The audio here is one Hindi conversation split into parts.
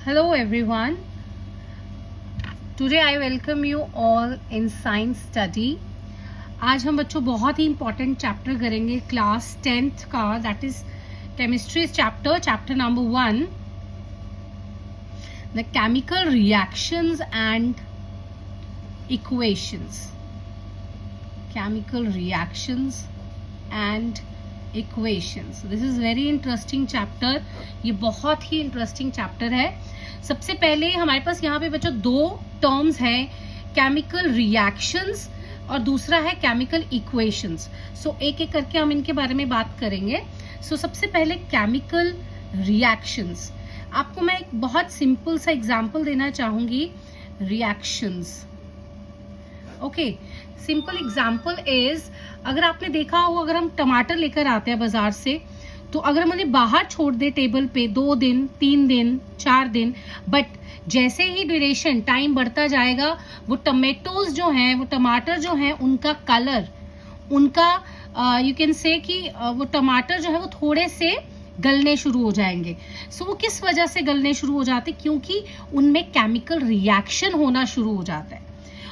Hello everyone. Today I welcome you all in science study. आज हम बच्चों बहुत ही इंपॉर्टेंट चैप्टर करेंगे क्लास 10th का, that is chemistry chapter number 1, the chemical reactions and equations. Chemical reactions and equations. This is very interesting chapter. ये बहुत ही इंटरेस्टिंग चैप्टर है. सबसे पहले हमारे पास यहाँ पे बच्चों दो टर्म्स हैं, केमिकल रिएक्शंस और दूसरा है केमिकल इक्वेशंस. सो एक एक करके हम इनके बारे में बात करेंगे. सो सबसे पहले केमिकल रिएक्शंस. आपको मैं एक बहुत सिंपल सा एग्जांपल देना चाहूंगी. Reactions, okay. Simple example is, अगर आपने देखा हो, अगर हम टमाटर लेकर आते हैं बाजार से, तो अगर हम उन्हें बाहर छोड़ दे टेबल पे 2 दिन, 3 दिन, 4 दिन, बट जैसे ही ड्यूरेशन टाइम बढ़ता जाएगा, वो टमेटोज जो हैं, वो टमाटर जो हैं, उनका कलर, उनका यू कैन से कि वो टमाटर जो है वो थोड़े से गलने शुरू हो जाएंगे. सो वो किस वजह से गलने शुरू हो जाते? क्योंकि उनमें केमिकल रिएक्शन होना शुरू हो जाता है.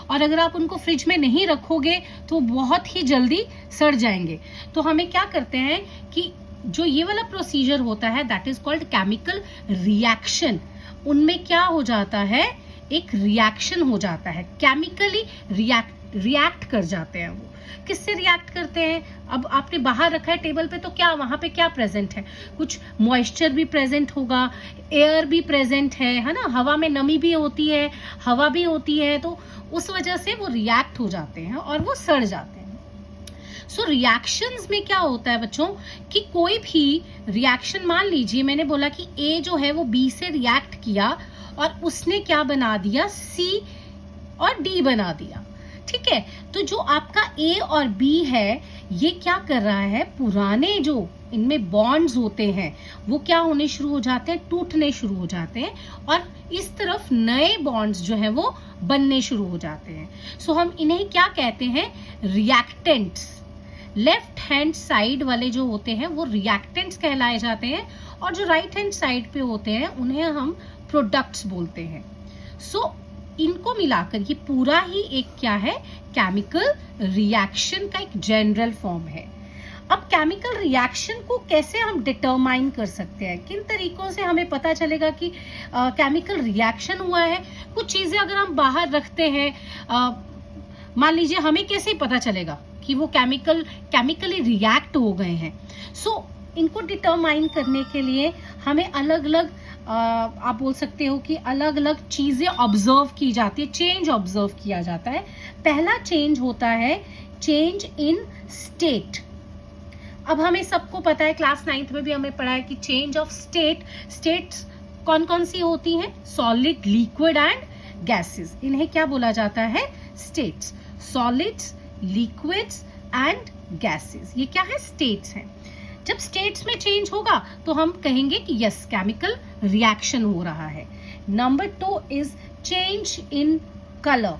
और अगर आप उनको फ्रिज में नहीं रखोगे तो बहुत ही जल्दी सड़ जाएंगे. तो हमें क्या करते हैं कि जो ये वाला प्रोसीजर होता है, that is called chemical reaction. उनमें क्या हो जाता है, एक रिएक्शन हो जाता है, केमिकली रिएक्ट कर जाते हैं. वो किससे रिएक्ट करते हैं? अब आपने बाहर रखा है टेबल पे, तो क्या वहां पे क्या प्रेजेंट है? कुछ मॉइस्चर भी प्रेजेंट होगा, एयर भी प्रेजेंट है ना. हवा में नमी भी होती है, हवा भी होती है, तो उस वजह से वो रिएक्ट हो जाते हैं और वो सड़ जाते हैं. सो रिएक्शंस में क्या होता है बच्चों कि कोई भी रिएक्शन, मान लीजिए मैंने बोला कि ए जो है वो बी से रिएक्ट किया और उसने क्या बना दिया, सी और डी बना दिया. ठीक है. तो जो आपका ए और बी है, ये क्या कर रहा है, पुराने जो इनमें बॉन्ड्स होते हैं वो क्या होने शुरू हो जाते हैं, टूटने शुरू हो जाते हैं, और इस तरफ नए बॉन्ड्स जो हैं वो बनने शुरू हो जाते हैं. सो हम इन्हें क्या कहते हैं, रिएक्टेंट्स. लेफ्ट हैंड साइड वाले जो होते हैं वो रिएक्टेंट्स कहलाए जाते हैं, और जो राइट हैंड साइड पे होते हैं उन्हें हम प्रोडक्ट्स बोलते हैं. सो इनको मिलाकर ये पूरा ही एक क्या है, केमिकल रिएक्शन का एक जनरल फॉर्म है. अब केमिकल रिएक्शन को कैसे हम डिटरमाइन कर सकते हैं, किन तरीकों से हमें पता चलेगा कि केमिकल रिएक्शन हुआ है? कुछ चीजें अगर हम बाहर रखते हैं, मान लीजिए, हमें कैसे पता चलेगा कि वो केमिकली रिएक्ट हो गए हैं? सो इनको डिटरमाइन करने के लिए हमें अलग अलग, आप बोल सकते हो कि अलग अलग चीजें ऑब्जर्व की जाती है, चेंज ऑब्जर्व किया जाता है. पहला चेंज होता है चेंज इन स्टेट. अब हमें सबको पता है, क्लास 9th में भी हमें पढ़ा है कि चेंज ऑफ स्टेट्स कौन कौन सी होती हैं, सॉलिड, लिक्विड एंड गैसेस. इन्हें क्या बोला जाता है, states. Solids, liquids and gases, ये क्या है, स्टेट्स हैं. जब स्टेट्स में चेंज होगा तो हम कहेंगे कि यस, केमिकल रिएक्शन हो रहा है. Number 2 is change in colour.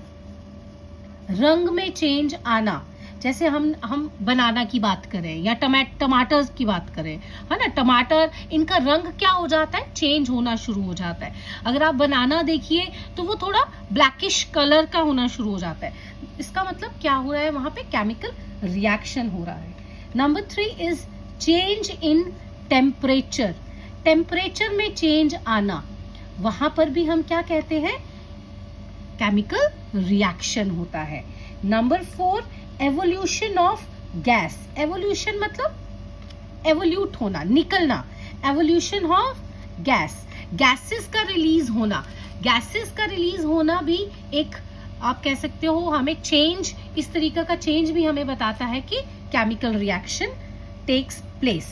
रंग में चेंज आना. जैसे हम बनाना की बात करें या टमाटर की बात करें, है ना. टमाटर, इनका रंग क्या हो जाता है, चेंज होना शुरू हो जाता है. अगर आप बनाना देखिए तो वो थोड़ा ब्लैकिश कलर का होना शुरू हो जाता है. इसका मतलब क्या हो रहा है, वहां पे केमिकल रिएक्शन हो रहा है. Number 3 is change in temperature. Temperature में चेंज आना, वहां पर भी हम क्या कहते हैं, केमिकल रिएक्शन होता है. Number 4, evolution of gas. Evolution मतलब एवोल्यूट होना, निकलना. एवोल्यूशन ऑफ गैस, गैसेस का रिलीज होना. गैसेस का रिलीज होना भी एक, आप कह सकते हो, हमें चेंज, इस तरीके का चेंज भी हमें बताता है कि chemical reaction takes place.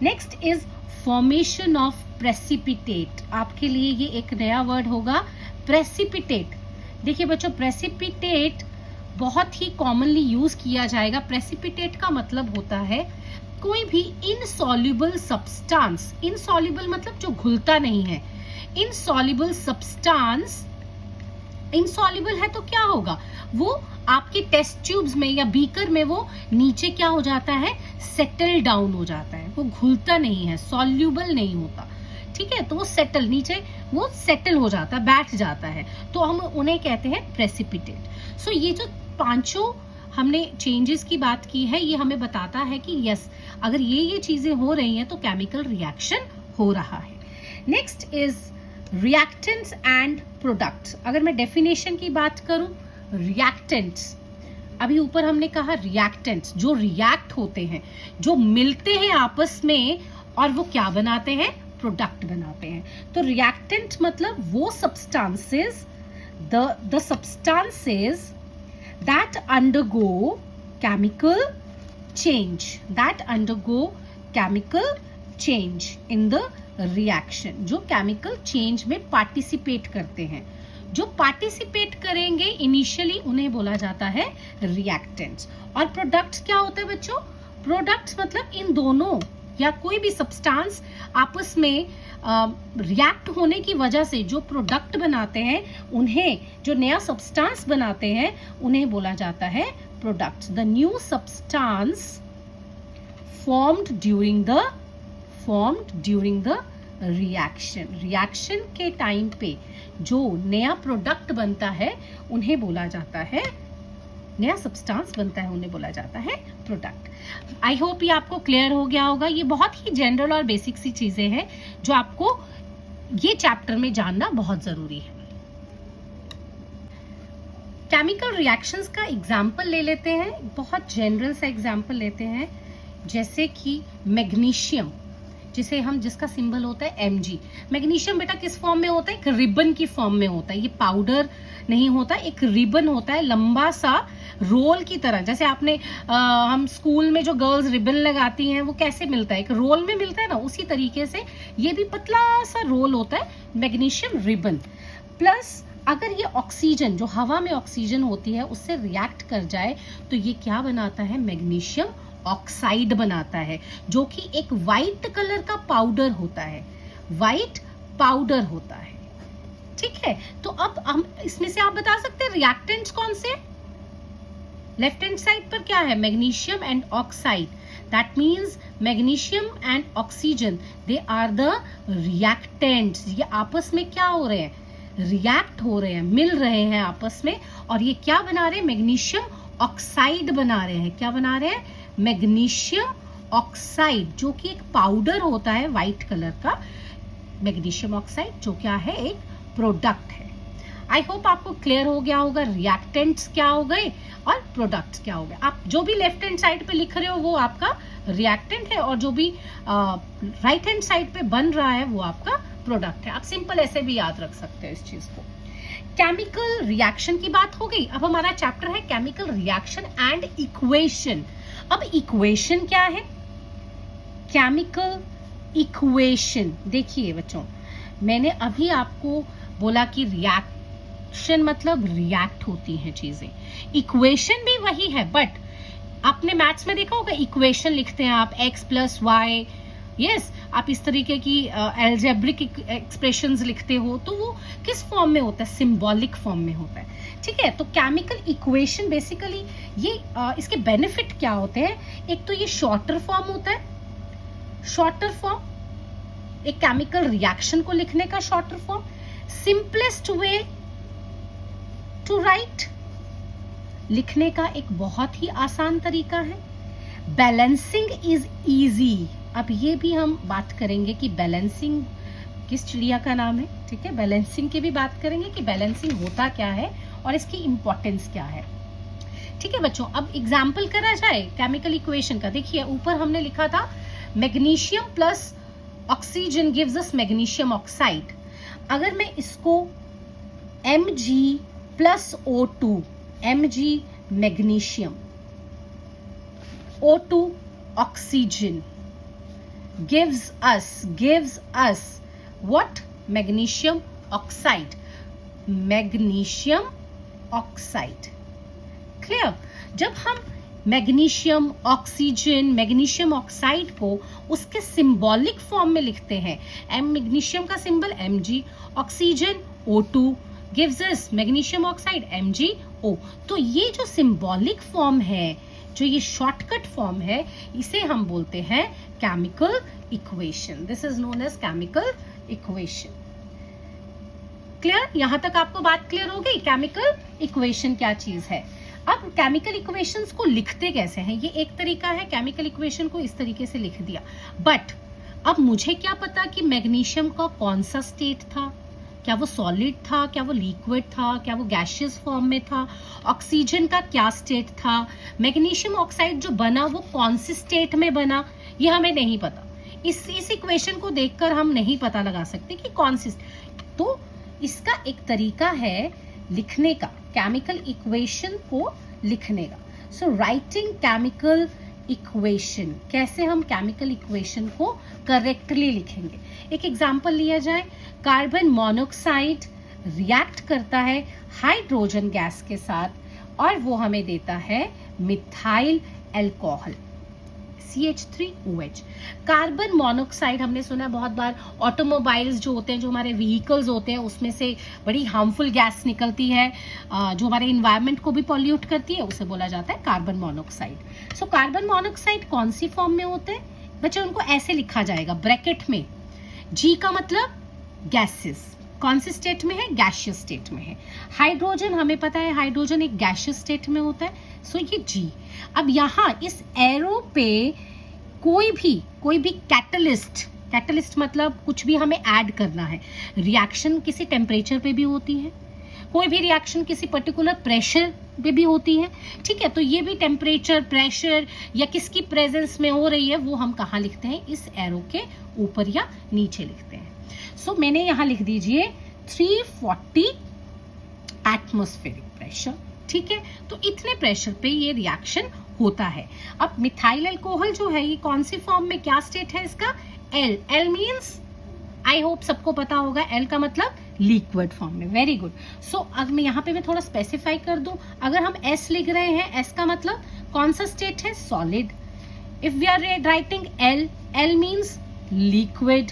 Next is formation of precipitate. आपके लिए ये एक नया वर्ड होगा, प्रेसिपिटेट. देखिए बच्चों, प्रेसिपिटेट बहुत ही कॉमनली यूज किया जाएगा. प्रेसिपिटेट का मतलब होता है कोई भी इनसॉल्युबल सब्सटेंस. इनसॉल्युबल मतलब जो घुलता नहीं है. इनसॉल्युबल सब्सटेंस, इनसॉल्युबल है तो क्या होगा, वो आपके टेस्ट ट्यूब्स में या बीकर में वो नीचे क्या हो जाता है, सेटल डाउन हो जाता है. वो घुलता नहीं है, सॉल्युबल नहीं होता. ठीक है, तो वो सेटल नीचे वो सेटल हो जाता है, बैठ जाता है, तो हम उन्हें कहते हैं प्रेसिपिटेट। सो ये जो पांचों हमने चेंजेस की बात की है, ये हमें बताता है कि यस, अगर ये चीजें हो रही हैं तो केमिकल रिएक्शन हो रहा है। Next is reactants and products. अगर मैं डेफिनेशन की बात करूं, रिएक्टेंट्स, अभी ऊपर हमने कहा रिएक्टेंट्स जो रिएक्ट होते हैं, जो मिलते हैं आपस में और वो क्या बनाते हैं, प्रोडक्ट बनाते हैं। तो रिएक्टेंट मतलब वो substances, the substances that undergo chemical change in the reaction, जो केमिकल चेंज में पार्टिसिपेट करते हैं। जो पार्टिसिपेट करेंगे इनिशियली उन्हें बोला जाता है रिएक्टेंट्स। और प्रोडक्ट्स क्या होते हैं बच्चों, प्रोडक्ट्स मतलब इन दोनों या कोई भी सब्सटेंस आपस में रिएक्ट होने की वजह से जो प्रोडक्ट बनाते हैं, उन्हें जो नया सब्सटेंस बनाते हैं उन्हें बोला जाता है products. The new substance formed during the reaction के टाइम पे जो नया प्रोडक्ट बनता है उन्हें बोला जाता है, नया सब्सटेंस बनता है उन्हें बोला जाता है प्रोडक्ट। आई होप ये आपको क्लियर हो गया होगा। ये बहुत ही जनरल और बेसिक सी चीजें हैं जो आपको ये चैप्टर में जानना बहुत जरूरी है। केमिकल रिएक्शंस का एग्जाम्पल ले लेते हैं, बहुत जनरल सा एग्जाम्पल लेते हैं, जैसे कि मैग्नीशियम, जिसका सिंबल होता है Mg। मैग्नीशियम बेटा किस फॉर्म में होता है, एक रिबन की फॉर्म में होता है। ये पाउडर नहीं होता, एक रिबन होता है, लंबा सा रोल की तरह। जैसे आपने हम स्कूल में जो गर्ल्स रिबन लगाती हैं वो कैसे मिलता है, एक रोल में मिलता है ना, उसी तरीके से ये भी पतला सा रोल होता है, मैग्नीशियम रिबन। प्लस अगर ये ऑक्सीजन, जो हवा में ऑक्सीजन होती है, उससे रिएक्ट कर जाए तो ये क्या बनाता है, मैग्नीशियम ऑक्साइड बनाता है, जो कि एक वाइट कलर का पाउडर होता है, वाइट पाउडर होता है। ठीक है, तो अब हम इसमें से आप बता सकते हैं रिएक्टेंट्स कौन से। लेफ्ट हैंड साइड पर क्या है, magnesium and oxide, that means magnesium and oxygen, they are the reactants. ये आपस में क्या हो रहे हैं, रिएक्ट हो रहे हैं, मिल रहे हैं आपस में, और ये क्या बना रहे हैं, मैग्नीशियम ऑक्साइड बना रहे हैं। क्या बना रहे हैं, मैग्नीशियम ऑक्साइड, जो कि एक पाउडर होता है वाइट कलर का, मैग्नीशियम ऑक्साइड, जो क्या है, एक प्रोडक्ट है। आई होप आपको क्लियर हो गया होगा रिएक्टेंट्स क्या हो गए और प्रोडक्ट्स क्या हो गए। आप जो भी लेफ्ट हैंड साइड पे लिख रहे हो वो आपका रिएक्टेंट है, और जो भी राइट हैंड साइड पे बन रहा है वो आपका प्रोडक्ट है। आप सिंपल ऐसे भी याद रख सकते हैं इस चीज को। केमिकल रिएक्शन की बात हो गई। अब हमारा चैप्टर है केमिकल रिएक्शन एंड इक्वेशन। अब इक्वेशन क्या है, केमिकल इक्वेशन। देखिए बच्चों, मैंने अभी आपको बोला कि रिएक्शन मतलब रिएक्ट होती हैं चीजें, इक्वेशन भी वही है, बट आपने मैथ्स में देखा होगा इक्वेशन लिखते हैं आप x प्लस वाई, यस, आप इस तरीके की एल्जेब्रिक एक्सप्रेशंस लिखते हो, तो वो किस फॉर्म में होता है, सिंबॉलिक फॉर्म में होता है। ठीक है, तो केमिकल इक्वेशन बेसिकली ये इसके बेनिफिट क्या होते हैं। एक तो ये शॉर्टर फॉर्म होता है, शॉर्टर फॉर्म, एक केमिकल रिएक्शन को लिखने का shorter form, simplest way to write, लिखने का एक बहुत ही आसान तरीका है। Balancing is easy. अब ये भी हम बात करेंगे कि बैलेंसिंग किस चिड़िया का नाम है। ठीक है, बैलेंसिंग की भी बात करेंगे कि बैलेंसिंग होता क्या है और इसकी इंपॉर्टेंस क्या है। ठीक है बच्चों, अब एग्जाम्पल करा जाए केमिकल इक्वेशन का। देखिए ऊपर हमने लिखा था magnesium plus oxygen gives us magnesium oxide. अगर मैं इसको Mg plus O2, Mg magnesium, O2 oxygen, gives us what, magnesium oxide, magnesium oxide, clear। जब हम मैग्नीशियम ऑक्सीजन, मैग्नीशियम ऑक्साइड को उसके सिंबॉलिक फॉर्म में लिखते हैं, मैग्नीशियम का symbol Mg, oxygen O2, gives us magnesium oxide MgO। तो ये जो सिंबॉलिक फॉर्म है, जो ये शॉर्टकट फॉर्म है, इसे हम बोलते हैं chemical equation. This is known as chemical equation. Clear? यहां तक आपको बात क्लियर हो गई केमिकल इक्वेशन क्या चीज है। अब केमिकल इक्वेशंस को लिखते कैसे हैं, ये एक तरीका है, केमिकल इक्वेशन को इस तरीके से लिख दिया। बट अब मुझे क्या पता कि मैग्नीशियम का कौन सा स्टेट था, क्या वो सॉलिड था, क्या वो लिक्विड था, क्या वो गैसियस फॉर्म में था, ऑक्सीजन का क्या स्टेट था, मैग्नीशियम ऑक्साइड जो बना वो कौन से स्टेट में बना, ये हमें नहीं पता। इस इक्वेशन को देखकर हम नहीं पता लगा सकते कि कौन सी। तो इसका एक तरीका है लिखने का, केमिकल इक्वेशन को लिखने का। सो राइटिंग केमिकल इक्वेशन, कैसे हम केमिकल इक्वेशन को करेक्टली लिखेंगे। एक एग्जांपल लिया जाए, कार्बन मोनोऑक्साइड रिएक्ट करता है हाइड्रोजन गैस के साथ और वो हमें देता है methyl alcohol CH3OH। Carbon monoxide हमने सुना है बहुत बार, ऑटोमोबाइल्स जो होते हैं, जो हमारे व्हीकल्स होते हैं, उसमें से बड़ी हार्मफुल गैस निकलती है जो हमारे इन्वायरमेंट को भी पॉल्यूट करती है, उसे बोला जाता है carbon monoxide. So carbon monoxide कौन सी फॉर्म में होते हैं बच्चे, उनको ऐसे लिखा जाएगा ब्रैकेट में, G का मतलब गैसेस, कौन से स्टेट में है, गैसियस स्टेट में है। हाइड्रोजन हमें पता है, हाइड्रोजन एक गैसियस स्टेट में होता है, सो ये G। अब यहाँ इस एरो पे कोई भी कैटलिस्ट मतलब कुछ भी हमें ऐड करना है। रिएक्शन किसी टेम्परेचर पे भी होती है, कोई भी रिएक्शन किसी पर्टिकुलर प्रेशर पे भी होती है, ठीक है। तो ये भी टेम्परेचर, प्रेशर या किसकी प्रेजेंस में हो रही है वो हम कहाँ लिखते हैं, इस एरो के ऊपर या नीचे लिखते हैं। सो मैंने यहाँ लिख दीजिए 340 एटमॉस्फेरिक प्रेशर, ठीक है। तो इतने प्रेशर पे ये रिएक्शन होता है। अब मिथाइल अल्कोहल जो है ये कौन सी फॉर्म में, क्या स्टेट है इसका, L मीन्स, आई होप सबको पता होगा, L का मतलब लिक्विड फॉर्म में। Very good. सो अब मैं यहाँ पे मैं थोड़ा स्पेसिफाई कर दूं, अगर हम S लिख रहे हैं, S का मतलब कौन सा स्टेट है, solid. If we are writing L means liquid.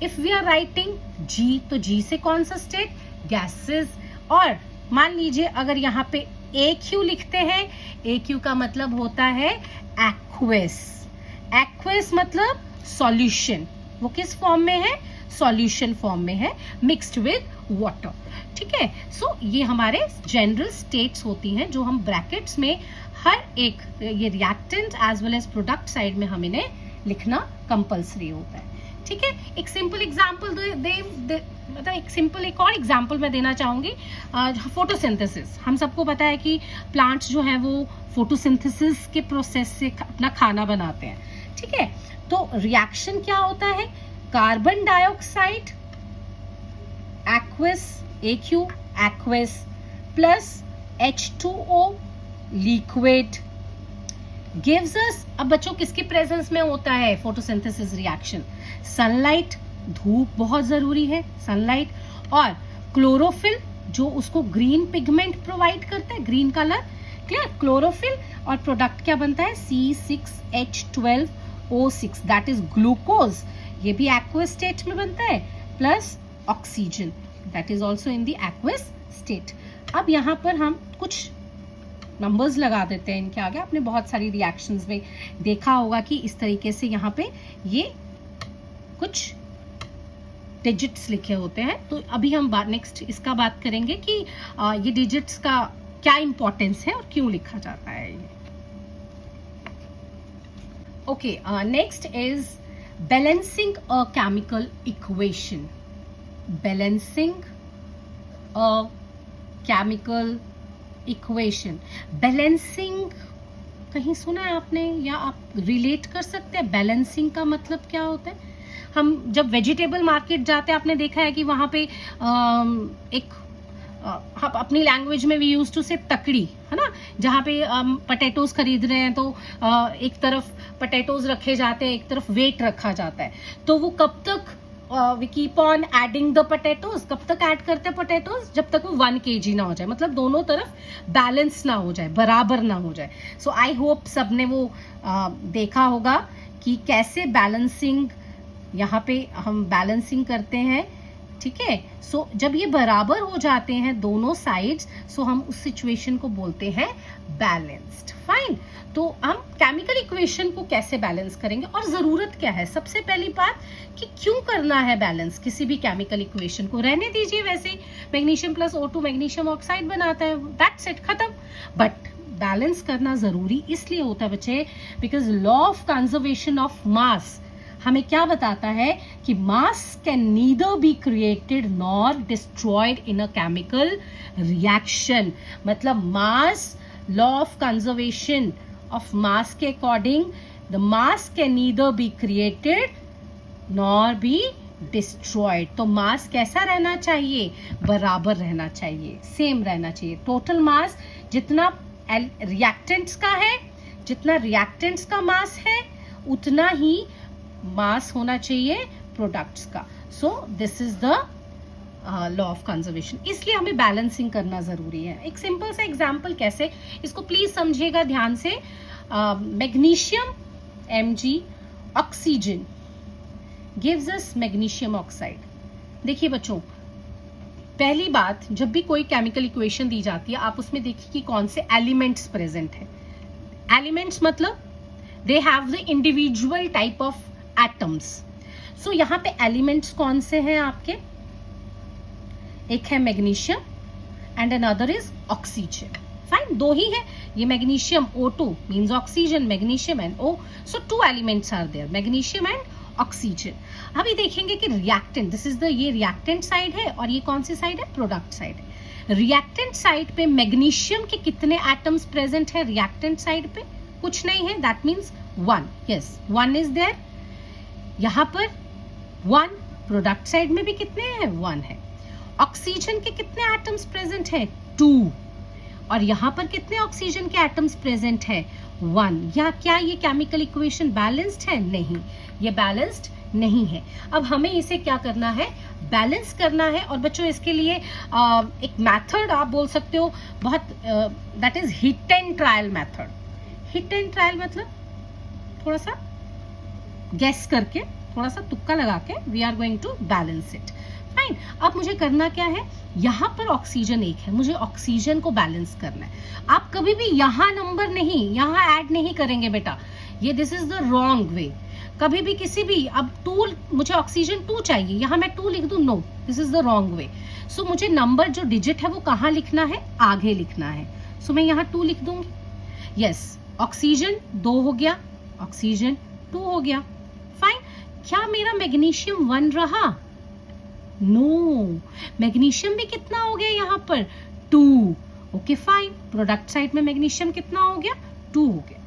If we are writing G, तो G से कौन सा स्टेट, गैसेस। और मान लीजिए अगर यहाँ पे AQ लिखते हैं, AQ का मतलब होता है एक्वस। एक्वस मतलब सॉल्यूशन, वो किस फॉर्म में है, सॉल्यूशन फॉर्म में है, मिक्स्ड विद वाटर, ठीक है। सो ये हमारे जनरल स्टेट्स होती हैं जो हम ब्रैकेट्स में हर एक ये reactant as well as product side में हम इन्हें लिखना कंपल्सरी होता है, ठीक है। एक सिंपल एग्जांपल मतलब एक और एग्जांपल मैं देना चाहूंगी, फोटोसिंथेसिस। हम सबको पता है कि प्लांट्स जो है वो फोटोसिंथेसिस के प्रोसेस से अपना खाना बनाते हैं, ठीक है। तो रिएक्शन क्या होता है, carbon dioxide aqueous, AQ aqueous plus H2O liquid gives us. अब बच्चों किसकी प्रेजेंस में होता है फोटोसिंथेसिस रिएक्शन, सनलाइट, धूप बहुत जरूरी है, सनलाइट, और क्लोरोफिल जो उसको ग्रीन पिगमेंट प्रोवाइड करता है, ग्रीन कलर, क्लियर, क्लोरोफिल। और प्रोडक्ट क्या बनता है, C6H12O6 दैट इज ग्लूकोज, ये भी एक्वस स्टेट में बनता है, plus oxygen that is also in the aqueous state. अब यहाँ पर हम कुछ नंबर्स लगा देते हैं इनके आगे। आपने बहुत सारी रिएक्शंस में देखा होगा कि इस तरीके से यहाँ पे ये कुछ डिजिट्स लिखे होते हैं। तो अभी हम नेक्स्ट इसका बात करेंगे कि ये डिजिट्स का क्या इंपॉर्टेंस है और क्यों लिखा जाता है ये। Okay, next is balancing a chemical equation. Balancing a chemical equation, balancing कहीं सुना है आपने या आप रिलेट कर सकते हैं, बैलेंसिंग का मतलब क्या होता है। हम जब वेजिटेबल मार्केट जाते हैं, आपने देखा है कि वहां पे हम अपनी लैंग्वेज में वी यूज टू से तकड़ी, है ना, जहाँ पे पटेटोज खरीद रहे हैं तो एक तरफ पटेटोज रखे जाते हैं, एक तरफ वेट रखा जाता है। तो वो कब तक we keep on adding the potatoes, कब तक ऐड करते हैं पोटैटोज, जब तक वो 1 kg ना हो जाए, मतलब दोनों तरफ बैलेंस ना हो जाए, बराबर ना हो जाए। सो आई होप सबने वो देखा होगा कि कैसे बैलेंसिंग, यहाँ पे हम बैलेंसिंग करते हैं ठीक है। सो जब ये बराबर हो जाते हैं दोनों साइड्स, सो हम उस सिचुएशन को बोलते हैं बैलेंस्ड। फाइन। तो हम केमिकल इक्वेशन को कैसे बैलेंस करेंगे और जरूरत क्या है? सबसे पहली बात कि क्यों करना है बैलेंस किसी भी केमिकल इक्वेशन को? रहने दीजिए वैसे ही, magnesium plus O2 magnesium oxide बनाता है, दैट्स इट, खत्म। बट बैलेंस करना जरूरी इसलिए होता है बच्चे, because law of conservation of mass हमें क्या बताता है कि mass can neither be created nor destroyed in a chemical reaction. मतलब mass, law of conservation of mass के according the mass can neither be created nor be destroyed. तो मास कैसा रहना चाहिए? बराबर रहना चाहिए, सेम रहना चाहिए। टोटल मास जितना रिएक्टेंट्स का है, जितना रिएक्टेंट्स का मास है, उतना ही मास होना चाहिए प्रोडक्ट्स का। So this is the law of conservation. इसलिए हमें बैलेंसिंग करना जरूरी है। एक सिंपल सा एग्जांपल कैसे, इसको प्लीज समझिएगा ध्यान से। Magnesium Mg oxygen gives us magnesium oxide. देखिए बच्चों, पहली बात, जब भी कोई केमिकल इक्वेशन दी जाती है, आप उसमें देखिए कि कौन से एलिमेंट्स प्रेजेंट है। एलिमेंट्स मतलब they have the individual type of atoms. So यहाँ पे एलिमेंट्स कौन से हैं आपके? एक है magnesium and another is oxygen. Fine, दो ही है ये। Magnesium O2 means oxygen, magnesium and O, so two elements are there, magnesium and oxygen. अभी देखेंगे कि रिएक्टेंट, दिस इज द, ये रिएक्टेंट साइड है और ये कौन सी साइड है? प्रोडक्ट साइड है। रिएक्टेंट साइड पे मैग्नीशियम के कितने एटम्स प्रेजेंट है? रिएक्टेंट साइड पे कुछ नहीं है, that means 1। Yes, 1 is there. यहां पर 1, प्रोडक्ट साइड में भी कितने हैं? 1 है। ऑक्सीजन के कितने एटम्स प्रेजेंट है? 2। और यहां पर कितने ऑक्सीजन के एटम्स प्रेजेंट है? 1। या क्या ये केमिकल इक्वेशन बैलेंस्ड है? नहीं, ये बैलेंस्ड नहीं है। अब हमें इसे क्या करना है? बैलेंस करना है। और बच्चों इसके लिए एक मेथड आप बोल सकते हो, बहुत, that is hit and trial method. Hit and trial मतलब थोड़ा सा गेस करके, थोड़ा सा तुक्का लगा के we are going to balance it. Fine. अब मुझे करना क्या है? यहां पर ऑक्सीजन 1 है, मुझे ऑक्सीजन को बैलेंस करना है। आप कभी भी यहां नंबर नहीं, यहां ऐड नहीं करेंगे बेटा, ये दिस इज द रॉन्ग वे। कभी भी किसी भी, अब 2, मुझे ऑक्सीजन 2 चाहिए, यहां मैं 2 लिख दूं, no, this is the wrong way. So मुझे नंबर जो डिजिट है वो कहां लिखना है? आगे लिखना है। सो मैं यहां 2 लिख दूंगी। यस, ऑक्सीजन 2 हो गया, ऑक्सीजन 2 हो गया। फाइन। क्या मेरा मैग्नीशियम 1 रहा? नो, मैग्नीशियम भी कितना हो गया यहाँ पर? 2। Okay fine. प्रोडक्ट साइड में मैग्नीशियम कितना हो गया? 2 हो गया।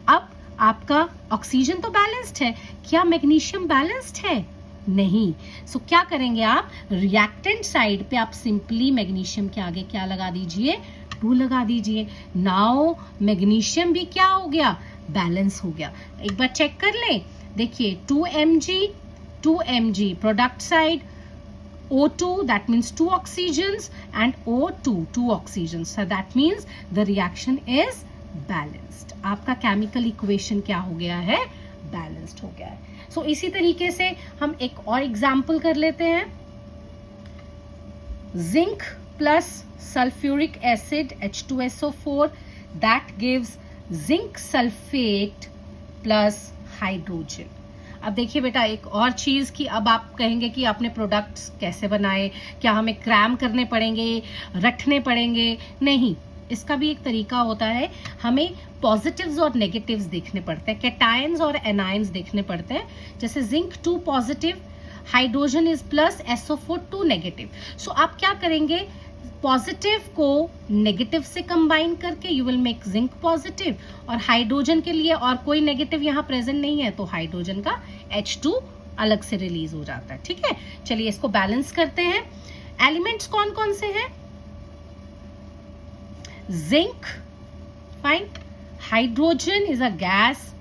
अब आपका ऑक्सीजन तो बैलेंस्ड है, क्या मैग्नीशियम बैलेंस्ड है? नहीं। सो क्या करेंगे आप? रिएक्टेंट साइड पे आप सिंपली मैग्नीशियम के आगे क्या लगा दीजिए? 2 लगा दीजिए। नाउ मैग्नीशियम भी क्या हो गया? बैलेंस हो गया। एक बार चेक कर ले, देखिए 2mg product side, O2 that means 2 oxygens and O2 2 oxygens, so that means the reaction is balanced। आपका केमिकल इक्वेशन क्या हो गया है? बैलेंस्ड हो गया है। सो इसी तरीके से हम एक और एग्जांपल कर लेते हैं। Zinc plus sulphuric acid H2SO4 that gives zinc sulfate plus hydrogen. अब देखिए बेटा, एक और चीज कि अब आप कहेंगे कि आपने प्रोडक्ट्स कैसे बनाए, क्या हमें क्रैम करने पड़ेंगे, रखने पड़ेंगे? नहीं, इसका भी एक तरीका होता है। हमें पॉजिटिव्स और नेगेटिव्स देखने पड़ते हैं, कैटायंस और एनायंस देखने पड़ते हैं। जैसे zinc 2 positive, hydrogen is plus, SO4 2 negative. So आप क्या करेंगे? पॉजिटिव को नेगेटिव से कंबाइन करके you will make zinc positive, और हाइड्रोजन के लिए और कोई नेगेटिव यहाँ प्रेजेंट नहीं है तो हाइड्रोजन का H2 अलग से रिलीज हो जाता है। ठीक है, चलिए इसको बैलेंस करते हैं। एलिमेंट्स कौन कौन से हैं? Zinc, fine, hydrogen is a gas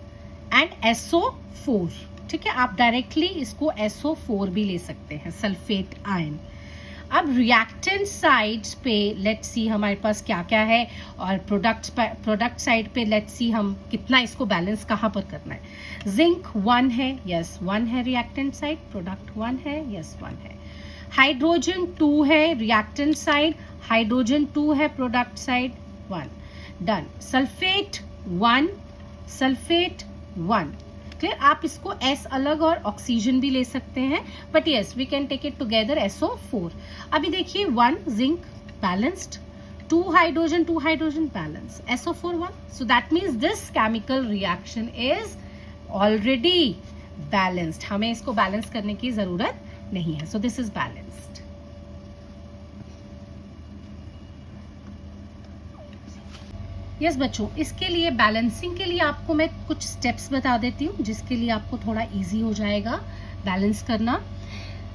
and SO4। ठीक है, आप डायरेक्टली इसको SO4 भी ले सकते हैं, सल्फेट आयन। अब रिएक्टेंट साइड्स पे लेट्स सी हमारे पास क्या क्या है, और प्रोडक्ट साइड पे लेट्स सी हम कितना इसको बैलेंस कहाँ पर करना है। जिंक 1 है, यस 1 है रिएक्टेंट साइड, प्रोडक्ट 1 है, यस 1 है। हाइड्रोजन 2 है रिएक्टेंट साइड, हाइड्रोजन 2 है product side, 1 done. Sulphate 1, sulphate 1. Clear. आप इसको S अलग और ऑक्सीजन भी ले सकते हैं, but yes we can take it together SO4. अभी देखिए 1 zinc balanced, 2 hydrogen balance, SO4 1. So that means this chemical reaction is already balanced. हमें इसको बैलेंस करने की जरूरत नहीं है. So this is balanced. Yes बच्चों, इसके लिए बैलेंसिंग के लिए आपको मैं कुछ स्टेप्स बता देती हूँ जिसके लिए आपको थोड़ा इजी हो जाएगा बैलेंस करना.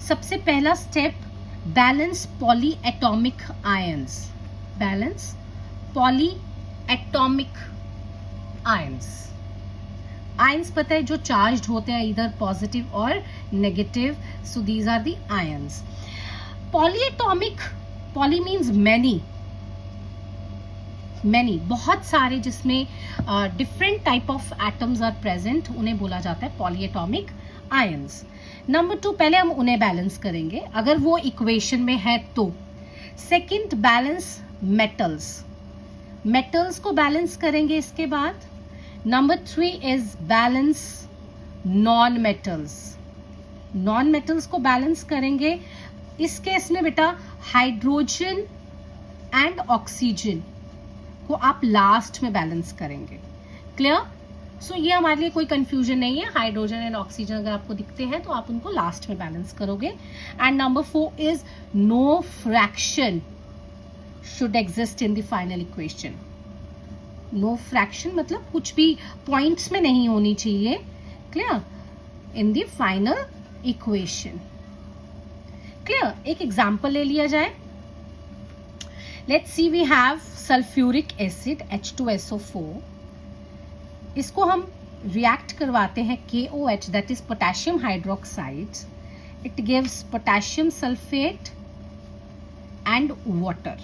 सबसे पहला step, balance poly atomic ions. Balance poly atomic ions. Ions पता है जो चार्ज्ड होते हैं, इधर पॉजिटिव और negative. So these are the ions. Poly atomic, poly means many, many बहुत सारे, जिसमें different type of atoms are present, उन्हें बोला जाता है पॉली एटॉमिक आयंस. नंबर 2, पहले हम उन्हें बैलेंस करेंगे अगर वो इक्वेशन में है तो. Second, balance metals. मेटल्स को बैलेंस करेंगे इसके बाद. Number 3 is balance non metals. Non metals को बैलेंस करेंगे. इस केस में बेटा हाइड्रोजन एंड ऑक्सीजन को आप लास्ट में बैलेंस करेंगे. क्लियर. सो ये हमारे लिए कोई कंफ्यूजन नहीं है. हाइड्रोजन एंड ऑक्सीजन अगर आपको दिखते हैं तो आप उनको लास्ट में बैलेंस करोगे. And number 4 is no fraction should exist in the final equation. No fraction मतलब कुछ भी पॉइंट्स में नहीं होनी चाहिए. Clear. In the final equation. Clear. एक एग्जाम्पल ले लिया जाए. Let's see we have sulphuric acid H2SO4. इसको हम रिएक्ट करवाते हैं KOH, that is potassium hydroxide. It gives potassium sulphate and water.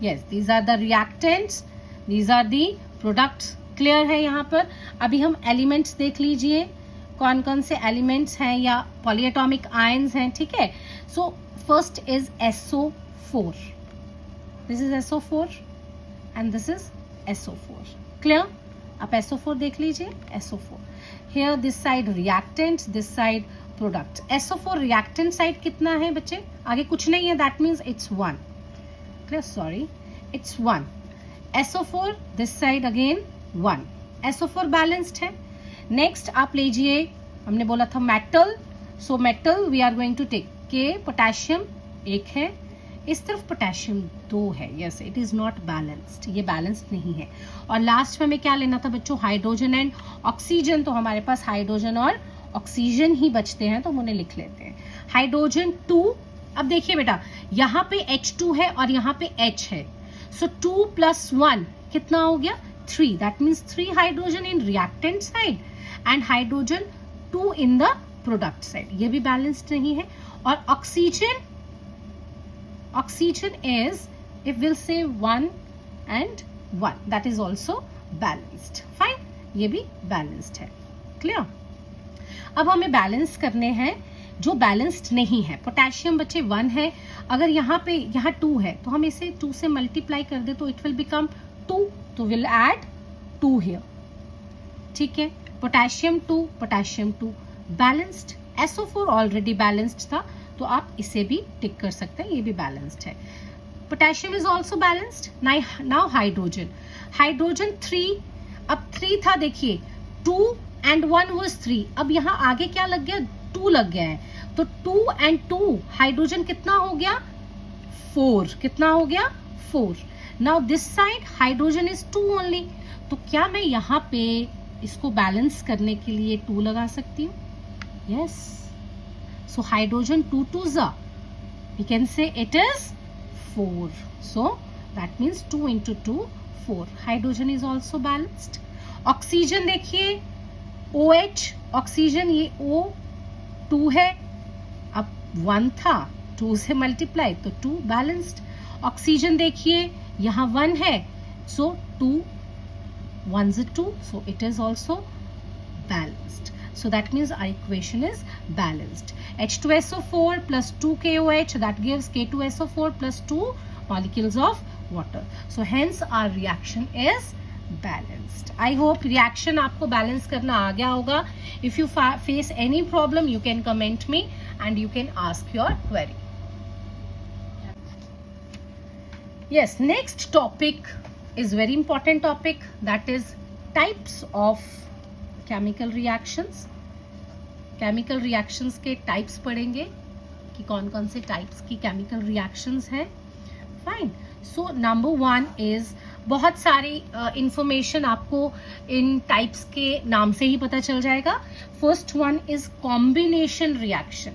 Yes, these are the reactants, these are the products. Clear है यहाँ पर. अभी हम एलिमेंट्स देख लीजिए कौन कौन से एलिमेंट्स हैं या पॉलीएटॉमिक आयंस हैं. ठीक है. So first is SO4. This is SO4 and this is SO4. Clear? आप SO4 देख लीजिए. SO4 here, this side reactants, this side products. SO4 reactant side कितना है बच्चे? आगे कुछ नहीं है, that means it's 1. Clear? Sorry, it's 1. SO4 this side again 1. SO4 balanced है. Next आप लीजिए, हमने बोला था metal. So metal we are going to take K. Potassium 1 है, इस तरफ पोटेशियम 2 है. Yes, it is not balanced. ये बैलेंस्ड नहीं है. और लास्ट में हमें क्या लेना था बच्चों? Hydrogen and oxygen. तो हमारे पास हाइड्रोजन और ऑक्सीजन ही बचते हैं, तो हम उन्हें लिख लेते हैं. हाइड्रोजन 2. अब देखिए बेटा, यहाँ पे H2 है और यहाँ पे H है. सो 2 + 1 कितना हो गया? 3. That means 3 hydrogen in reactant side and hydrogen 2 in the product side. ये भी बैलेंस्ड नहीं है. और oxygen, oxygen is, if we'll say 1 and 1, that is also balanced. Fine. ये भी balanced है. Clear? अब हमें बैलेंस करने हैं जो बैलेंस्ड नहीं है. पोटेशियम बच्चे 1 है. अगर यहाँ 2 है तो हम इसे 2 से मल्टीप्लाई कर दे तो इट विल बिकम 2. तो विल ऐड 2 हियर. ठीक है. Potassium 2 balanced. SO4 already balanced था, तो आप इसे भी टिक कर सकते हैं. ये भी बैलेंस्ड है. Potassium is also balanced. Now hydrogen. Hydrogen 3. अब 3 था, देखिए 2 and 1 was 3. अब यहाँ आगे क्या लग गया? 2 लग गया है. तो 2 and 2 हाइड्रोजन कितना हो गया? 4. कितना हो गया? 4. Now this side hydrogen is 2 only. तो क्या मैं यहाँ पे इसको बैलेंस करने के लिए 2 लगा सकती हूँ? Yes. So hydrogen 2 2s are, we can say it is 4. So that means 2 into 2 4. Hydrogen is also balanced. Oxygen देखिए OH, ऑक्सीजन ये O2 है. अब 1 था, 2 से मल्टीप्लाई तो 2 बैलेंस्ड. ऑक्सीजन देखिए यहाँ 1 है, so 2 1s 2, so it is also balanced. So that means our equation is balanced. H2SO4 plus 2 KOH, that gives K2SO4 plus 2 molecules of water. So hence our reaction is balanced. I hope reaction आपको balance करना आ गया होगा. If you face any problem, you can comment me and you can ask your query. Yes, next topic is very important topic, that is types of chemical reactions. Chemical reactions के types पढ़ेंगे कि कौन कौन से types की chemical reactions हैं. Fine. So number one is, बहुत सारी information आपको इन types के नाम से ही पता चल जाएगा. First one is combination reaction.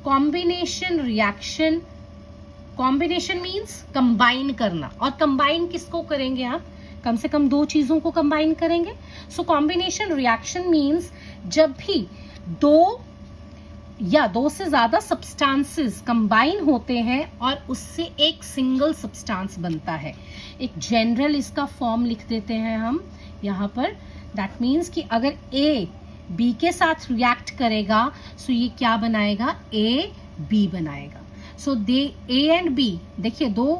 Combination reaction, combination means combine करना, और combine किसको करेंगे आप? कम से कम दो चीजों को combine करेंगे. So combination reaction means जब भी दो या दो से ज्यादा सब्सटेंसेस कंबाइन होते हैं और उससे एक सिंगल सब्सटेंस बनता है. एक जनरल इसका फॉर्म लिख देते हैं हम यहाँ पर. दैट मीन्स कि अगर ए बी के साथ रिएक्ट करेगा सो ये क्या बनाएगा? ए बी बनाएगा. सो दे ए एंड बी, देखिए दो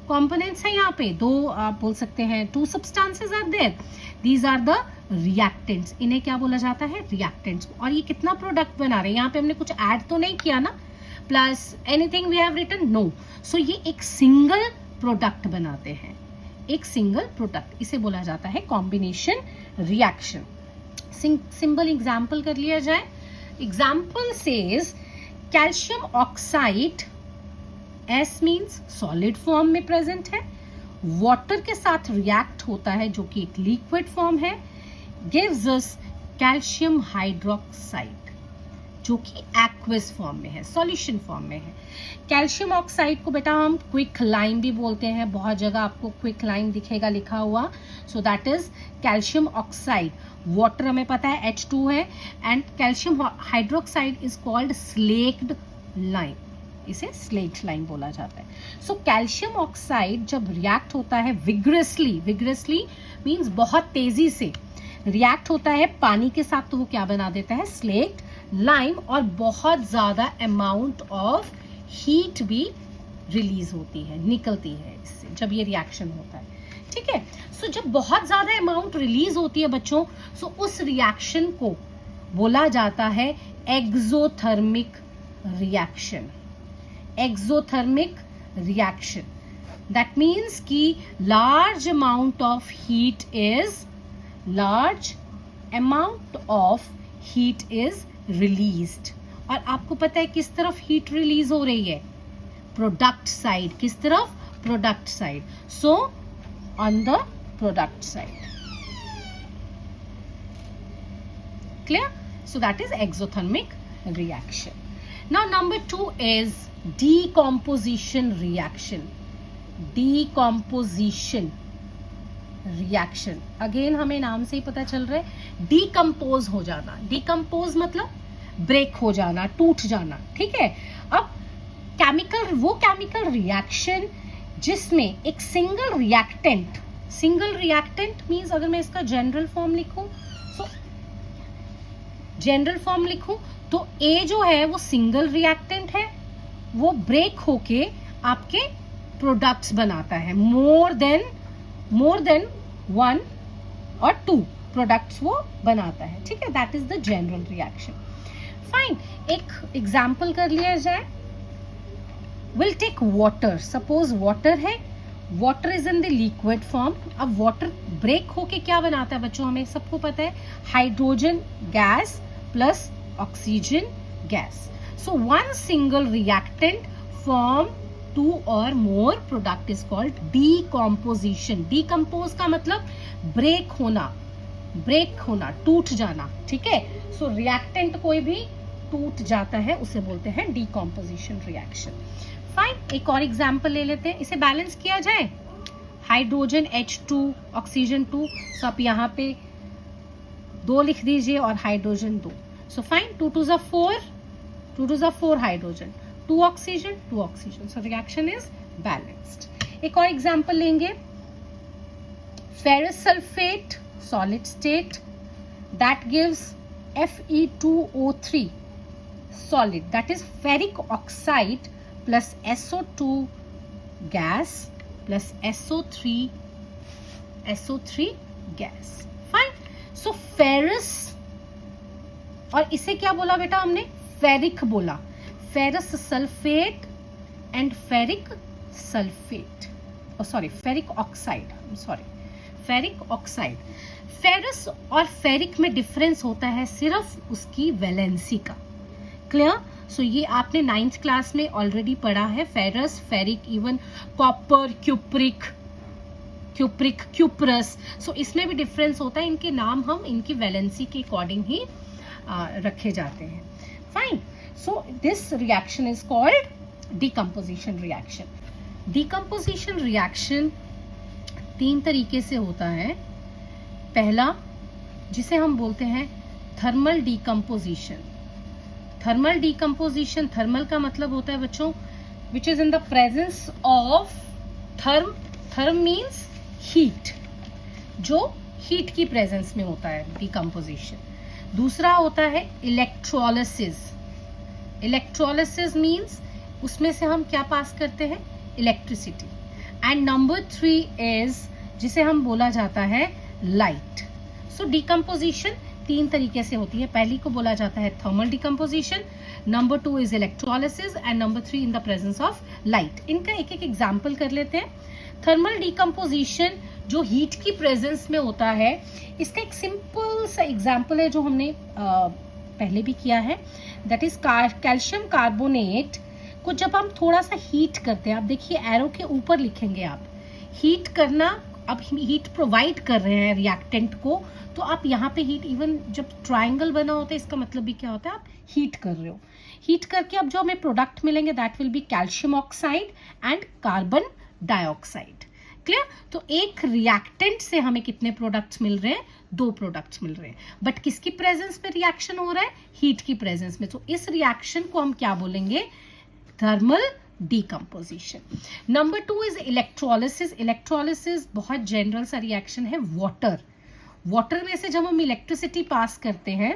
कंपोनेंट्स हैं यहाँ पे, दो आप बोल सकते हैं two substances are there. These are the reactants. इन्हें क्या बोला जाता है? रिएक्टेंट्स. और ये कितना प्रोडक्ट बना रहे हैं? यहाँ पे हमने कुछ ऐड तो नहीं किया ना, plus anything we have written? No. So ये एक सिंगल प्रोडक्ट बनाते हैं, एक सिंगल प्रोडक्ट. इसे बोला जाता है कॉम्बिनेशन रिएक्शन. सिंपल एग्जाम्पल कर लिया जाए. Example says calcium oxide, S means solid form में प्रेजेंट है, वाटर के साथ रिएक्ट होता है जो कि एक लिक्विड फॉर्म है, gives us calcium hydroxide जो कि एक्वस फॉर्म में है, सॉल्यूशन फॉर्म में है. कैल्शियम ऑक्साइड को बेटा हम क्विक लाइम भी बोलते हैं, बहुत जगह आपको क्विक लाइम दिखेगा लिखा हुआ. So that is calcium oxide. Water हमें पता है H2 है, and calcium hydroxide is called slaked lime. इसे स्लेट लाइम बोला जाता है. सो कैल्शियम ऑक्साइड जब रिएक्ट होता है विग्रेसली, विग्रेसली मीन्स बहुत तेजी से रिएक्ट होता है पानी के साथ, तो वो क्या बना देता है? Slaked lime. और बहुत ज्यादा अमाउंट ऑफ हीट भी रिलीज होती है, निकलती है इससे जब ये रिएक्शन होता है. ठीक है. सो जब बहुत ज्यादा अमाउंट रिलीज होती है बच्चों, सो उस रिएक्शन को बोला जाता है exothermic reaction. Exothermic reaction that means कि large amount of heat is released. और आपको पता है किस तरफ हीट रिलीज हो रही है? Product side. किस तरफ? Product side. So on the product side. Clear? So that is exothermic reaction. Now number 2 is decomposition reaction. Decomposition reaction, again हमें नाम से ही पता चल रहा है, डिकम्पोज हो जाना. डिकम्पोज मतलब ब्रेक हो जाना, टूट जाना. ठीक है. अब केमिकल, वो केमिकल रिएक्शन जिसमें एक single reactant, single reactant means अगर मैं इसका जनरल फॉर्म लिखूं, सो जनरल फॉर्म लिखूं तो ए जो है वो सिंगल रिएक्टेंट है, वो ब्रेक होके आपके प्रोडक्ट्स बनाता है. मोर देन 1 और 2 प्रोडक्ट्स वो बनाता है. ठीक है. That is the general reaction. Fine. एक एग्जाम्पल कर लिया जाए. Will take water. Suppose water है, water is in the liquid form. अब वाटर ब्रेक होके क्या बनाता है बच्चों? हमें सबको पता है, hydrogen gas plus oxygen gas. So one single reactant form 2 or more product is called decomposition. Decompose का मतलब ब्रेक होना, टूट जाना. ठीक है. सो रिएक्टेंट कोई भी टूट जाता है उसे बोलते हैं decomposition reaction. फाइन. एक और एग्जाम्पल ले लेते हैं, इसे बैलेंस किया जाए. Hydrogen H2, oxygen 2. सो आप यहाँ पे 2 लिख दीजिए और hydrogen 2. So fine. 2 2s are 4, 2 2s are 4 hydrogen, 2 oxygen, 2 oxygen. So reaction is balanced. एक और एग्जाम्पल लेंगे. ferrous sulfate solid state, that gives Fe2O3 solid, that is ferric oxide plus SO2 gas plus SO3 gas. Fine. So ferrous, और इसे क्या बोला बेटा हमने? फेरिक बोला. Ferrous sulphate and ferric sulphate, ferric oxide, ferric oxide. Ferrous और फेरिक में डिफरेंस होता है सिर्फ उसकी वैलेंसी का. क्लियर? सो ये आपने 9th क्लास में ऑलरेडी पढ़ा है. Ferrous, ferric, even copper, cuprous. So इसमें भी डिफरेंस होता है. इनके नाम हम इनकी वैलेंसी के अकॉर्डिंग ही रखे जाते हैं. Fine. So this reaction is called decomposition reaction. Decomposition reaction 3 तरीके से होता है. पहला, जिसे हम बोलते हैं thermal decomposition. Thermal decomposition, thermal का मतलब होता है बच्चों which is in the presence of therm means heat, जो हीट की प्रेजेंस में होता है डिकम्पोजिशन. दूसरा होता है इलेक्ट्रोलिसिस. इलेक्ट्रोलिसिस मीन्स उसमें से हम क्या पास करते हैं? इलेक्ट्रिसिटी. एंड नंबर 3 इज जिसे हम बोला जाता है लाइट. सो डिकम्पोजिशन 3 तरीके से होती है. पहली को बोला जाता है thermal decomposition, number 2 is electrolysis and number 3 in the presence of light. इनका एक एक एग्जाम्पल कर लेते हैं. थर्मल डिकम्पोजिशन जो हीट की प्रेजेंस में होता है, इसका एक सिंपल सा एग्जाम्पल है जो हमने पहले भी किया है. दैट इज कैल्शियम कार्बोनेट को जब हम थोड़ा सा हीट करते हैं, आप देखिए एरो के ऊपर लिखेंगे आप, हीट करना. अब हीट प्रोवाइड कर रहे हैं रिएक्टेंट को, तो आप यहाँ पे हीट, इवन जब ट्राइंगल बना होता है इसका मतलब भी क्या होता है? आप हीट कर रहे हो. हीट करके अब जो हमें प्रोडक्ट मिलेंगे that will be calcium oxide and carbon dioxide. Clear? तो एक रिएक्टेंट से हमें कितने प्रोडक्ट्स मिल रहे हैं? 2 प्रोडक्ट्स मिल रहे हैं. बट किसकी प्रेजेंस में रिएक्शन हो रहा है? हीट की प्रेजेंस में. तो इस रिएक्शन को हम क्या बोलेंगे? Thermal decomposition. Number 2 is electrolysis. Electrolysis बहुत जनरल सा रिएक्शन है. वाटर में से जब हम इलेक्ट्रिसिटी पास करते हैं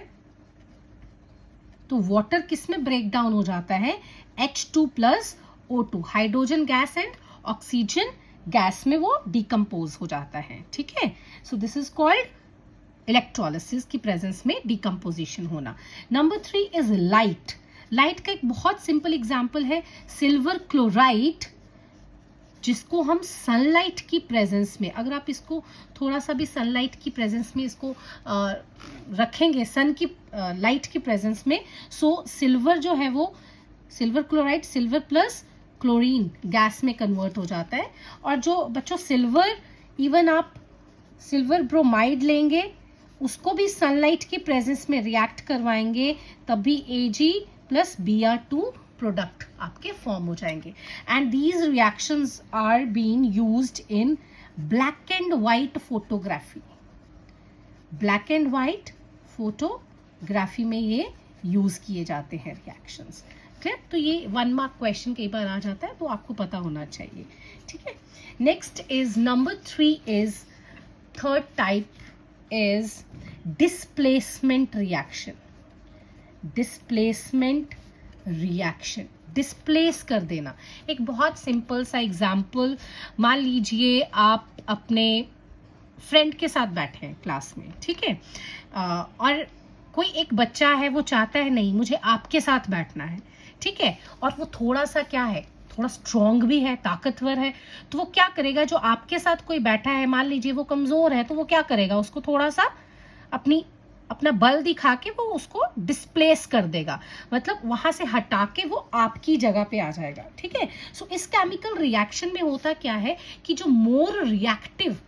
तो वाटर किस में ब्रेक डाउन हो जाता है? H2 plus O2, hydrogen gas and oxygen gas में वो डिकम्पोज हो जाता है. ठीक है? So this is called electrolysis की प्रेजेंस में डिकम्पोजिशन होना. Number 3 is light. लाइट का एक बहुत सिंपल एग्जाम्पल है सिल्वर क्लोराइड, जिसको हम सनलाइट की प्रेजेंस में, अगर आप इसको थोड़ा सा भी सनलाइट की प्रेजेंस में इसको रखेंगे, सन की लाइट की प्रेजेंस में, सो सिल्वर जो है वो silver chloride, silver plus chlorine gas में कन्वर्ट हो जाता है. और जो बच्चों सिल्वर, इवन आप सिल्वर ब्रोमाइड लेंगे, उसको भी सनलाइट की प्रेजेंस में रिएक्ट करवाएंगे, तब भी Ag प्लस Br2 प्रोडक्ट आपके फॉर्म हो जाएंगे. And these reactions are being used in black and white photography. Black and white photography में ये यूज किए जाते हैं रिएक्शंस. क्लियर? तो ये 1 मार्क क्वेश्चन कई बार आ जाता है, तो आपको पता होना चाहिए. ठीक है? Next is number 3 is third type is displacement reaction. Displacement reaction, displace कर देना. एक बहुत सिंपल सा एग्जाम्पल, मान लीजिए आप अपने फ्रेंड के साथ बैठे हैं क्लास में. ठीक है? और कोई एक बच्चा है, वो चाहता है नहीं मुझे आपके साथ बैठना है. ठीक है? और वो थोड़ा सा क्या है, थोड़ा स्ट्रॉन्ग भी है, ताकतवर है. तो वो क्या करेगा, जो आपके साथ कोई बैठा है, मान लीजिए वो कमजोर है, तो वो क्या करेगा, उसको थोड़ा सा अपना बल दिखा के वो उसको डिस्प्लेस कर देगा, मतलब वहां से हटा के वो आपकी जगह पे आ जाएगा. ठीक है? सो इस केमिकल रिएक्शन में होता क्या है कि जो मोर रिएक्टिव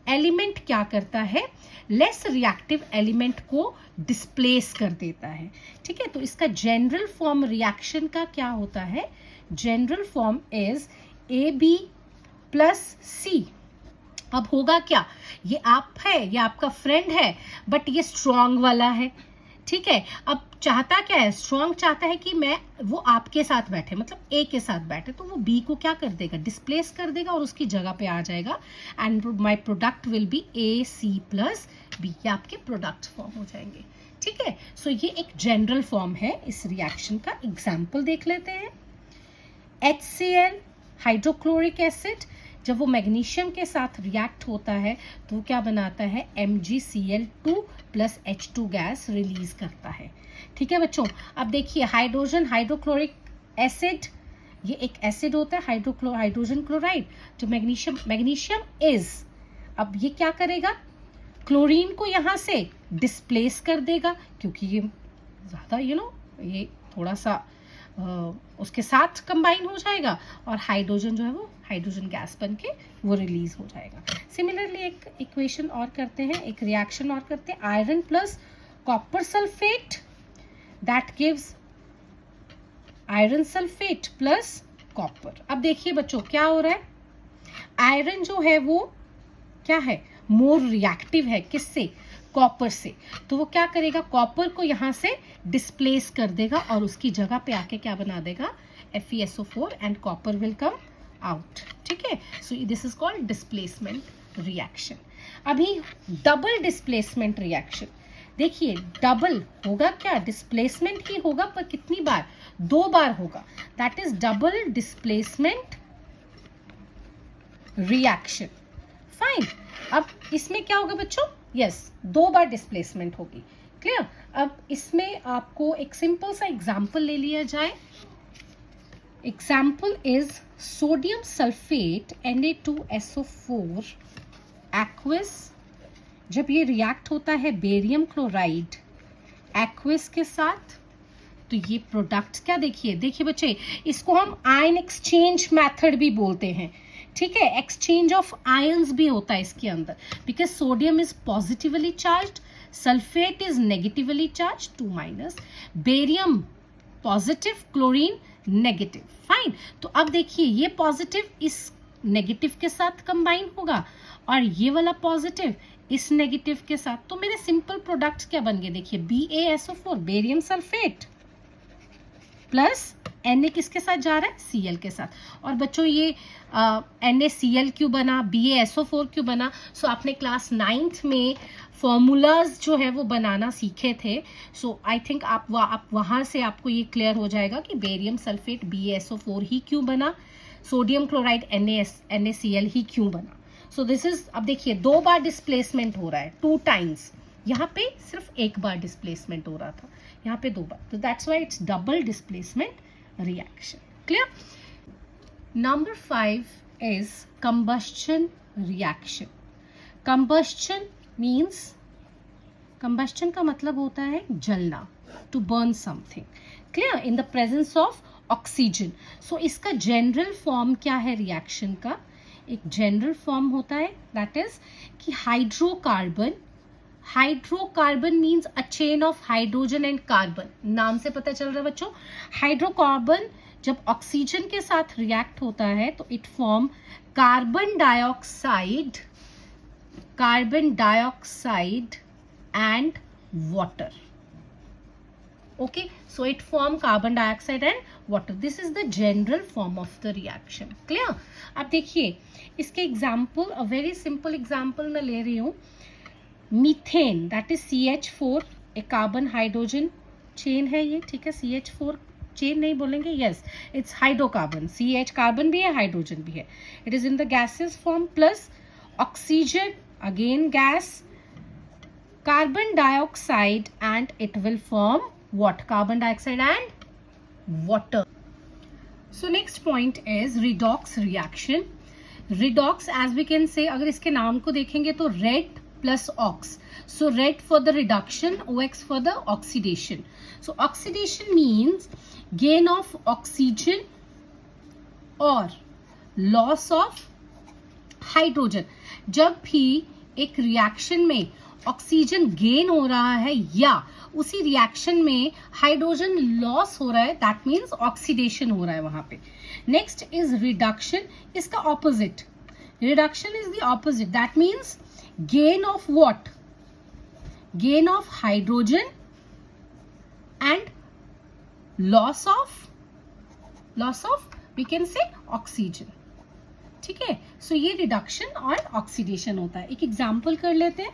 एलिमेंट क्या करता है, लेस रिएक्टिव एलिमेंट को डिस्प्लेस कर देता है. ठीक है? तो इसका जनरल फॉर्म रिएक्शन का क्या होता है? General form is AB plus C. अब होगा क्या, ये आप है, ये आपका फ्रेंड है, बट ये स्ट्रॉन्ग वाला है. ठीक है? अब चाहता क्या है, स्ट्रॉन्ग चाहता है कि वो आपके साथ बैठे, मतलब A के साथ बैठे, तो वो B को क्या कर देगा, डिस्प्लेस कर देगा और उसकी जगह पे आ जाएगा. And my product will be AC plus B. ये आपके प्रोडक्ट फॉर्म हो जाएंगे. ठीक है, सो ये एक जनरल फॉर्म है इस रिएक्शन का। एग्जाम्पल देख लेते हैं। HCl हाइड्रोक्लोरिक एसिड जब वो मैग्नीशियम के साथ रिएक्ट होता है तो क्या बनाता है, MgCl2 plus H2 gas release करता है। ठीक है बच्चों, अब देखिए हाइड्रोजन हाइड्रोक्लोरिक एसिड, ये एक एसिड होता है हाइड्रोजन क्लोराइड, जो मैग्नीशियम इज, अब ये क्या करेगा, क्लोरीन को यहाँ से डिस्प्लेस कर देगा क्योंकि ये ज़्यादा ये थोड़ा सा उसके साथ कंबाइन हो जाएगा और हाइड्रोजन जो है वो हाइड्रोजन गैस बन के वो रिलीज हो जाएगा। सिमिलरली एक इक्वेशन और करते हैं, एक रिएक्शन और करते हैं। Iron plus copper sulphate that gives iron sulphate plus copper. अब देखिए बच्चों क्या हो रहा है, आयरन जो है वो क्या है, मोर रिएक्टिव है, किससे, कॉपर से। तो वो क्या करेगा, कॉपर को यहाँ से डिस्प्लेस कर देगा और उसकी जगह पे आके क्या बना देगा, FeSO4 and copper will come out. ठीक है, so this is called displacement reaction. अभी डबल डिस्प्लेसमेंट रिएक्शन, देखिए डबल होगा क्या, डिस्प्लेसमेंट ही होगा पर कितनी बार, 2 बार होगा, that is double displacement reaction. Fine, अब इसमें क्या होगा बच्चों, यस 2 बार डिस्प्लेसमेंट होगी। क्लियर, अब इसमें आपको एक सिंपल सा एग्जाम्पल ले लिया जाए। Example is sodium sulphate Na2SO4 aqueous, जब ये रिएक्ट होता है बेरियम क्लोराइड एक्वस के साथ, तो ये प्रोडक्ट क्या, देखिए बच्चे, इसको हम आयन एक्सचेंज मेथड भी बोलते हैं। ठीक है, एक्सचेंज ऑफ आयंस भी होता है इसके अंदर, because sodium is positively charged, sulphate is negatively charge 2-, barium positive, chlorine negative. Fine, तो अब देखिए ये पॉजिटिव इस नेगेटिव के साथ कंबाइन होगा और ये वाला पॉजिटिव इस नेगेटिव के साथ, तो मेरे सिंपल प्रोडक्ट्स क्या बन गए, देखिए BaSO4 barium sulphate plus Na किसके साथ जा रहा है, Cl के साथ। और बच्चों ये NaCl क्यों बना, BaSO4 क्यों बना, सो आपने क्लास 9th में फॉर्मूलाज जो है वो बनाना सीखे थे। सो आई थिंक आप वहाँ से आपको ये क्लियर हो जाएगा कि बेरियम सल्फेट BaSO4 ही क्यों बना, सोडियम क्लोराइड NaCl ही क्यों बना। सो दिस इज, अब देखिए 2 बार डिस्प्लेसमेंट हो रहा है, 2 टाइम्स, यहाँ पे सिर्फ 1 बार डिस्प्लेसमेंट हो रहा था, यहाँ पे 2 बार, तो that's why it's double displacement reaction. Clear? Number 5 is combustion reaction. Combustion means, combustion का मतलब होता है जलना, to burn something. Clear? In the presence of oxygen. So इसका general form क्या है reaction का, एक general form होता है that is कि hydrocarbon means a chain of hydrogen and carbon, नाम से पता चल रहा है बच्चों। हाइड्रोकार्बन जब ऑक्सीजन के साथ रिएक्ट होता है तो it form carbon dioxide and water. Okay, so it form carbon dioxide and water, this is the general form of the reaction. Clear, अब देखिए इसके example, a very simple example मैं ले रही हूँ। मीथेन दैट इज CH4, एक कार्बन हाइड्रोजन चेन है ये, ठीक है, CH4 चेन नहीं बोलेंगे, yes it's hydrocarbon, CH carbon भी है हाइड्रोजन भी है, it is in the gases form, plus oxygen again gas, carbon dioxide and it will form what, carbon dioxide and water. So next point is redox reaction. Redox as we can say, अगर इसके नाम को देखेंगे तो red plus ox, so red for the reduction, OX for the oxidation. So oxidation means gain of oxygen or loss of hydrogen. जब भी एक रिएक्शन में ऑक्सीजन गेन हो रहा है या उसी रिएक्शन में हाइड्रोजन लॉस हो रहा है, दैट मीन्स ऑक्सीडेशन हो रहा है वहां पे। नेक्स्ट इज रिडक्शन, इसका opposite, reduction is the opposite, that means gain of what, gain of hydrogen and loss of we can say oxygen. ठीक है, सो ये रिडक्शन और ऑक्सीडेशन होता है। एक एग्जाम्पल कर लेते हैं,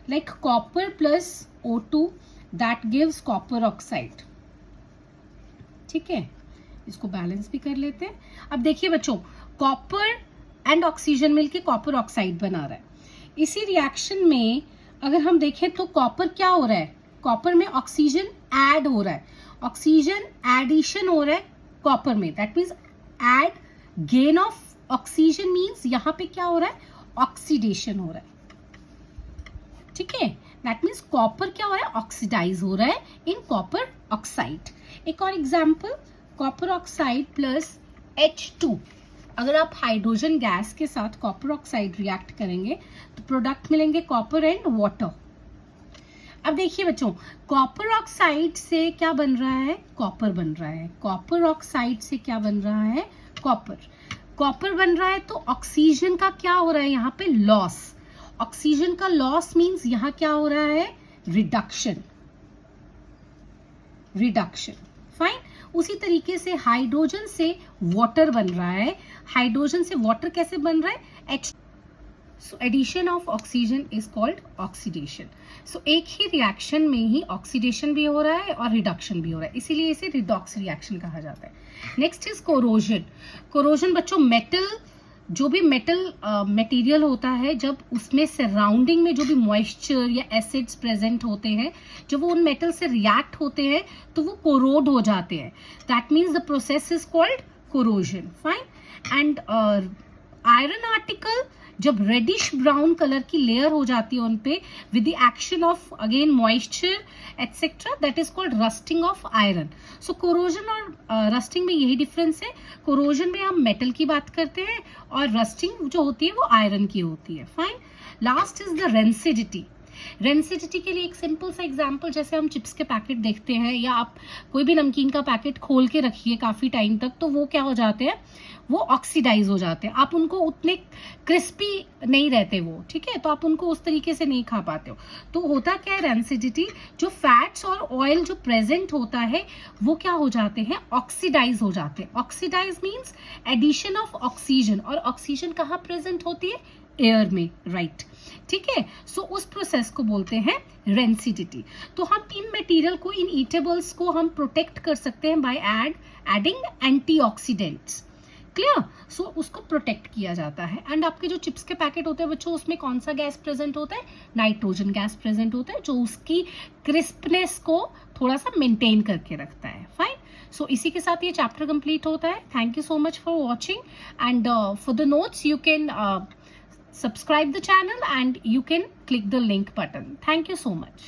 like copper plus O2 that gives copper oxide. ठीक है, इसको बैलेंस भी कर लेते हैं। अब देखिए बच्चों, कॉपर एंड ऑक्सीजन मिलके कॉपर ऑक्साइड बना रहा है। इसी रिएक्शन में अगर हम देखें तो कॉपर क्या हो रहा है, कॉपर में ऑक्सीजन ऐड हो रहा है, ऑक्सीजन एडिशन हो रहा है कॉपर में, that means add gain of oxygen means यहां पे क्या हो रहा है, ऑक्सीडेशन हो रहा है। ठीक है, दैट मीन्स कॉपर क्या हो रहा है, ऑक्सीडाइज हो रहा है इन कॉपर ऑक्साइड। एक और example, copper oxide plus H2, अगर आप हाइड्रोजन गैस के साथ कॉपर ऑक्साइड रिएक्ट करेंगे तो प्रोडक्ट मिलेंगे कॉपर एंड वाटर। अब देखिए बच्चों, कॉपर ऑक्साइड से क्या बन रहा है, कॉपर बन रहा है, कॉपर ऑक्साइड से क्या बन रहा है, कॉपर, कॉपर बन रहा है। तो ऑक्सीजन का क्या हो रहा है यहाँ पे, लॉस, ऑक्सीजन का लॉस मींस यहाँ क्या हो रहा है, रिडक्शन, रिडक्शन। फाइन, उसी तरीके से हाइड्रोजन से वाटर बन रहा है, हाइड्रोजन से वाटर कैसे बन रहा है, H। So addition of oxygen is called oxidation. So एक ही रिएक्शन में ही ऑक्सीडेशन भी हो रहा है और रिडक्शन भी हो रहा है, इसीलिए इसे रिडॉक्स रिएक्शन कहा जाता है। Next is corrosion. कोरोजन बच्चों, मेटल, जो भी मेटल मटेरियल होता है, जब उसमें सराउंडिंग में जो भी मॉइस्चर या एसिड्स प्रेजेंट होते हैं, जब वो उन मेटल से रिएक्ट होते हैं तो वो कोरोड हो जाते हैं, that means the process is called corrosion. Fine, and iron article जब रेडिश ब्राउन कलर की लेयर हो जाती है उन पे with the action of again moisture etcetera, that is called rusting of iron. So corrosion और रस्टिंग में यही डिफरेंस है, कोरोजन में हम मेटल की बात करते हैं और रस्टिंग जो होती है वो आयरन की होती है। Fine, last is the rancidity. Rancidity के लिए एक सिंपल सा एग्जांपल, जैसे हम चिप्स के पैकेट देखते हैं या आप कोई भी नमकीन का पैकेट खोल के रखिए काफी टाइम तक, तो वो क्या हो जाते हैं, वो ऑक्सीडाइज हो जाते हैं, आप उनको उतने क्रिस्पी नहीं रहते वो। ठीक है, तो आप उनको उस तरीके से नहीं खा पाते हो। तो होता क्या है, रेंसिडिटी, जो फैट्स और ऑयल जो प्रेजेंट होता है वो क्या हो जाते हैं, ऑक्सीडाइज हो जाते हैं। Oxidise means addition of oxygen, और ऑक्सीजन कहाँ प्रेजेंट होती है, एयर में, राइट। ठीक है, सो उस प्रोसेस को बोलते हैं रेंसिडिटी। तो हम इन मटेरियल को, इन ईटेबल्स को हम प्रोटेक्ट कर सकते हैं बाय एडिंग एंटीऑक्सीडेंट्स। क्लियर, सो उसको प्रोटेक्ट किया जाता है। एंड आपके जो चिप्स के पैकेट होते हैं बच्चों, उसमें कौन सा गैस प्रेजेंट होता है, नाइट्रोजन गैस प्रेजेंट होता है, जो उसकी क्रिस्पनेस को थोड़ा सा मेंटेन करके रखता है। फाइन, सो इसी के साथ ये चैप्टर कंप्लीट होता है। Thank you so much for watching, and for the notes you can subscribe the channel and you can click the link button. Thank you so much.